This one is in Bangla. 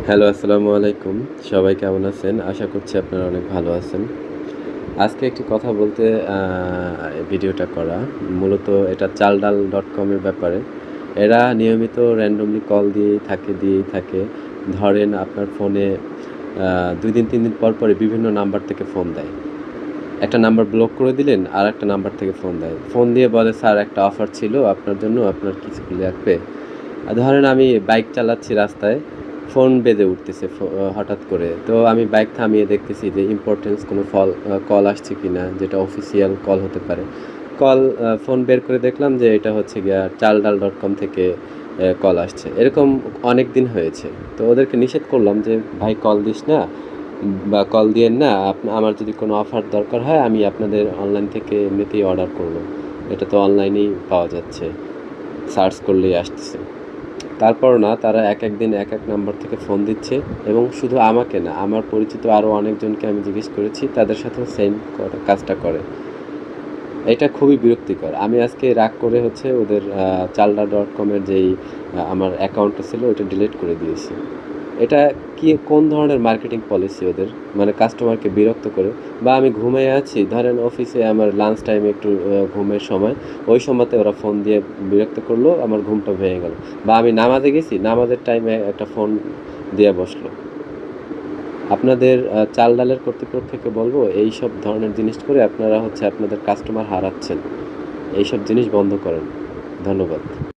হ্যালো, আসসালামু আলাইকুম। সবাই কেমন আছেন? আশা করছি আপনারা অনেক ভালো আছেন। আজকে একটি কথা বলতে ভিডিওটা করা। মূলত এটা চালডাল.com এর ব্যাপারে। এরা নিয়মিত randomly কল দিয়েই থাকে। ধরেন আপনার ফোনে ২ দিন ৩ দিন পরই বিভিন্ন নাম্বার থেকে ফোন দেয়। একটা নাম্বার ব্লক করে দিলেন, আরেকটা নাম্বার থেকে ফোন দেয়। ফোন দিয়ে বলে, "স্যার একটা অফার ছিল আপনার জন্য, আপনার কিছু কি লাগবে?" ধরেন আমি বাইক চালাচ্ছি রাস্তায়, ফোন বেজে উঠতেছে হঠাৎ করে। তো আমি বাইক থামিয়ে দেখতেছি যে ইম্পোর্টেন্স কোনো কল আসছে কিনা, যেটা অফিসিয়াল কল হতে পারে। ফোন বের করে দেখলাম যে এটা হচ্ছে গিয়া চালডাল.com থেকে কল আসছে। এরকম অনেকদিন হয়েছে। তো ওদেরকে নিষেধ করলাম যে, "ভাই কল দিস না বা কল দিয়েন না। আমার যদি কোনো অফার দরকার হয় আমি আপনাদের অনলাইন থেকে এমনিতেই অর্ডার করব। এটা তো অনলাইনেই পাওয়া যাচ্ছে। সার্চ করলেই আসতেছে।" তারপরও না, তারা এক দিন এক নাম্বার থেকে ফোন দিচ্ছে এবং শুধু আমাকে না, আমার পরিচিত আরও অনেকজনকে আমি জিজ্ঞেস করেছি, তাদের সাথেও সেম কাজটা করে। এটা খুবই বিরক্তিকর। আমি আজকে রাগ করে হচ্ছে ওদের চালডা.com এর যেই আমার অ্যাকাউন্টটা ছিল ওইটা ডিলিট করে দিয়েছি। এটা কোন ধরনের মার্কেটিং পলিসি ওদের? মানে কাস্টমারকে বিরক্ত করে, বা আমি ঘুমিয়ে আছি, ধরেন অফিসে আমার লাঞ্চ টাইমে একটু ঘুমের সময়, ওই সময়তে ওরা ফোন দিয়ে বিরক্ত করলো, আমার ঘুমটা ভেঙে গেল। বা আমি নামাজে গেছি, নামাজের টাইমে একটা ফোন দিয়ে বসলো। আপনাদের চাল-ডালের কর্তৃপক্ষকে বলব, এইসব ধরনের জিনিস করে আপনারা হচ্ছে আপনাদের কাস্টমার হারাচ্ছেন। এইসব জিনিস বন্ধ করেন। ধন্যবাদ।